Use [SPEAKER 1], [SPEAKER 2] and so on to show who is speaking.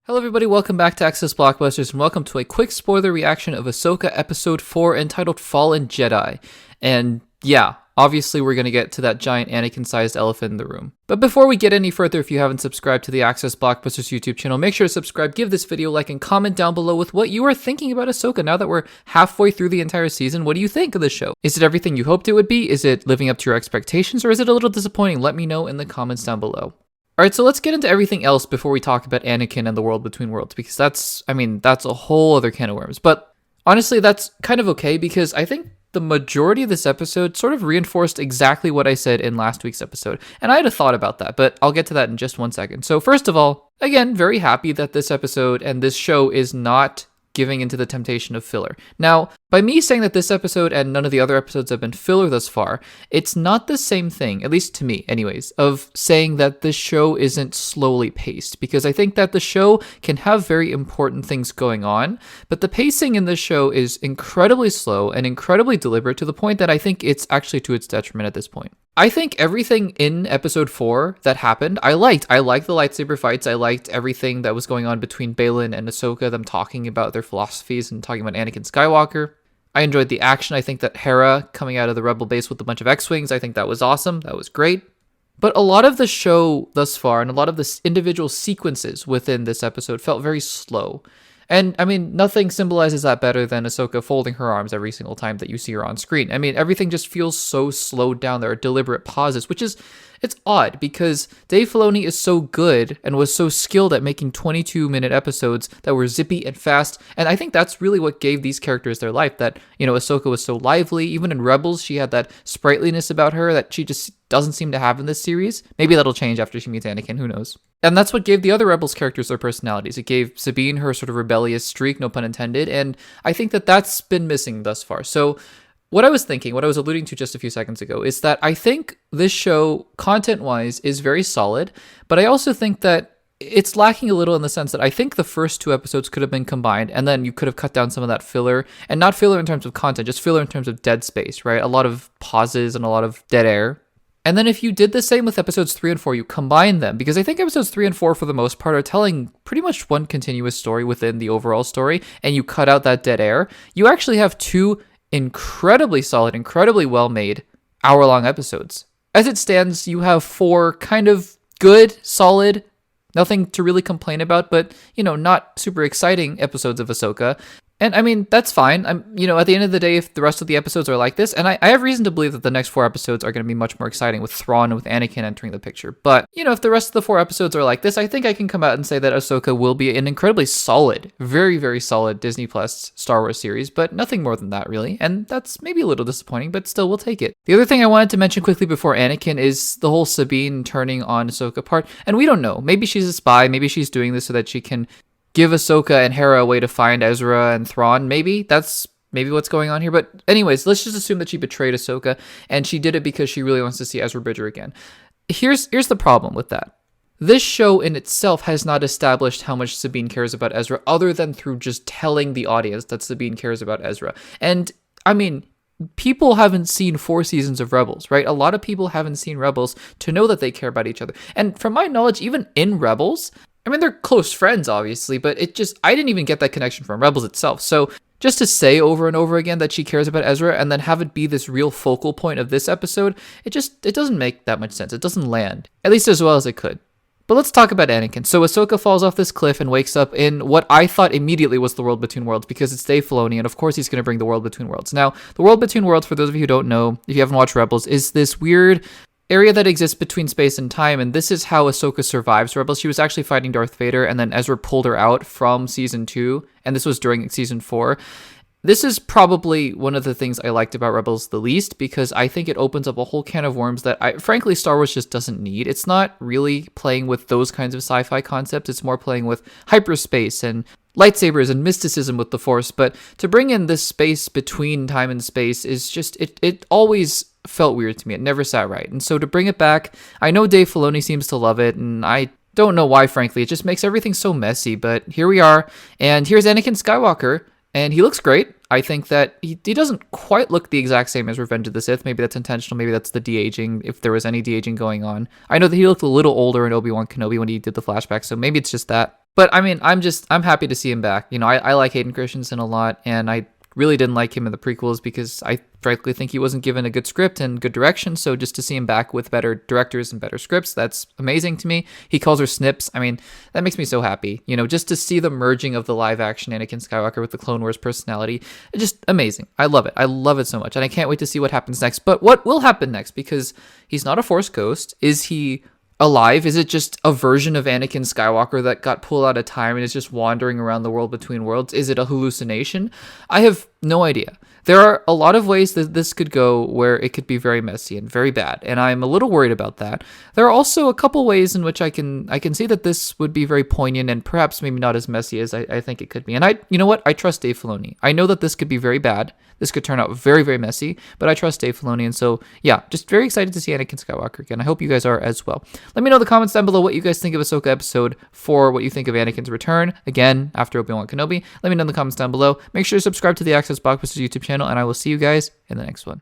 [SPEAKER 1] Hello everybody, welcome back to Access Blockbusters, and welcome to a quick spoiler reaction of AHSOKA Episode 4 entitled Fallen Jedi. And yeah, obviously we're going to get to that giant Anakin-sized elephant in the room. But before we get any further, if you haven't subscribed to the Access Blockbusters YouTube channel, make sure to subscribe, give this video a like, and comment down below with what you are thinking about AHSOKA now that we're halfway through the entire season. What do you think of the show? Is it everything you hoped it would be? Is it living up to your expectations? Or is it a little disappointing? Let me know in the comments down below. Alright, so let's get into everything else before we talk about Anakin and the world between worlds, because that's a whole other can of worms. But honestly, that's kind of okay, because I think the majority of this episode sort of reinforced exactly what I said in last week's episode. And I had a thought about that, but I'll get to that in just 1 second. So first of all, again, very happy that this episode and this show is not giving into the temptation of filler. Now, by me saying that this episode and none of the other episodes have been filler thus far, it's not the same thing, at least to me anyways, of saying that this show isn't slowly paced, because I think that the show can have very important things going on, but the pacing in this show is incredibly slow and incredibly deliberate to the point that I think it's actually to its detriment at this point. I think everything in episode 4 that happened, I liked. I liked the lightsaber fights. I liked everything that was going on between Baylan and AHSOKA, them talking about their philosophies and talking about Anakin Skywalker. I enjoyed the action. I think that Hera coming out of the Rebel base with a bunch of X-Wings, I think that was awesome. That was great. But a lot of the show thus far and a lot of the individual sequences within this episode felt very slow. And, I mean, nothing symbolizes that better than AHSOKA folding her arms every single time that you see her on screen. I mean, everything just feels so slowed down. There are deliberate pauses, which is, it's odd because Dave Filoni is so good and was so skilled at making 22-minute episodes that were zippy and fast. And I think that's really what gave these characters their life, that, you know, AHSOKA was so lively. Even in Rebels, she had that sprightliness about her that she just doesn't seem to have in this series. Maybe that'll change after she meets Anakin, who knows. And that's what gave the other Rebels characters their personalities. It gave Sabine her sort of rebellious streak, no pun intended, and I think that that's been missing thus far. So what I was thinking, what I was alluding to just a few seconds ago, is that I think this show, content-wise, is very solid, but I also think that it's lacking a little in the sense that I think the first 2 episodes could have been combined, and then you could have cut down some of that filler, and not filler in terms of content, just filler in terms of dead space, right? A lot of pauses and a lot of dead air. And then if you did the same with episodes 3 and 4, you combine them, because I think episodes 3 and 4, for the most part, are telling pretty much one continuous story within the overall story, and you cut out that dead air, you actually have 2 incredibly solid, incredibly well-made hour-long episodes. As it stands, you have 4 kind of good, solid, nothing to really complain about, but, you know, not super exciting episodes of AHSOKA. And I mean, that's fine. At the end of the day, if the rest of the episodes are like this, and I have reason to believe that the next 4 episodes are going to be much more exciting with Thrawn and with Anakin entering the picture. But, you know, if the rest of the 4 episodes are like this, I think I can come out and say that AHSOKA will be an incredibly solid, very, very solid Disney Plus Star Wars series, but nothing more than that, really. And that's maybe a little disappointing, but still, we'll take it. The other thing I wanted to mention quickly before Anakin is the whole Sabine turning on AHSOKA part. And we don't know. Maybe she's a spy. Maybe she's doing this so that she can give AHSOKA and Hera a way to find Ezra and Thrawn. Maybe that's what's going on here. But anyways, let's just assume that she betrayed AHSOKA, and she did it because she really wants to see Ezra Bridger again. Here's the problem with that. This show in itself has not established how much Sabine cares about Ezra, other than through just telling the audience that Sabine cares about Ezra. And I mean, people haven't seen 4 seasons of Rebels, right? A lot of people haven't seen Rebels to know that they care about each other. And from my knowledge, even in Rebels, I mean, they're close friends, obviously, but I didn't even get that connection from Rebels itself. So just to say over and over again that she cares about Ezra and then have it be this real focal point of this episode, it doesn't make that much sense. It doesn't land, at least as well as it could. But let's talk about Anakin. So AHSOKA falls off this cliff and wakes up in what I thought immediately was the World Between Worlds, because it's Dave Filoni, and of course he's going to bring the World Between Worlds. Now, the World Between Worlds, for those of you who don't know, if you haven't watched Rebels, is this weird area that exists between space and time, and this is how AHSOKA survives Rebels. She was actually fighting Darth Vader, and then Ezra pulled her out from Season 2, and this was during Season 4. This is probably one of the things I liked about Rebels the least, because I think it opens up a whole can of worms that, frankly, Star Wars just doesn't need. It's not really playing with those kinds of sci-fi concepts. It's more playing with hyperspace and lightsabers and mysticism with the Force, but to bring in this space between time and space is just, it always felt weird to me. It never sat right. And so to bring it back, I know Dave Filoni seems to love it, and I don't know why, frankly. It just makes everything so messy, but here we are, and here's Anakin Skywalker, and he looks great. I think that he doesn't quite look the exact same as Revenge of the Sith. Maybe that's intentional. Maybe that's the de-aging, if there was any de-aging going on. I know that he looked a little older in Obi-Wan Kenobi when he did the flashback, so maybe it's just that. But I mean, I'm happy to see him back. You know, I like Hayden Christensen a lot, and I really didn't like him in the prequels because I frankly think he wasn't given a good script and good direction. So just to see him back with better directors and better scripts, that's amazing to me. He calls her Snips. I mean, that makes me so happy. You know, just to see the merging of the live action Anakin Skywalker with the Clone Wars personality, it's just amazing. I love it. I love it so much. And I can't wait to see what happens next. But what will happen next? Because he's not a Force ghost. Is he alive? Is it just a version of Anakin Skywalker that got pulled out of time and is just wandering around the world between worlds? Is it a hallucination? I have no idea. There are a lot of ways that this could go where it could be very messy and very bad, and I'm a little worried about that. There are also a couple ways in which I can see that this would be very poignant and perhaps maybe not as messy as I think it could be. And you know what? I trust Dave Filoni. I know that this could be very bad. This could turn out very, very messy, but I trust Dave Filoni, and so yeah, just very excited to see Anakin Skywalker again. I hope you guys are as well. Let me know in the comments down below what you guys think of Ahsoka Episode 4, what you think of Anakin's return, again, after Obi-Wan Kenobi. Let me know in the comments down below. Make sure to subscribe to the Access Blockbusters YouTube channel, and I will see you guys in the next one.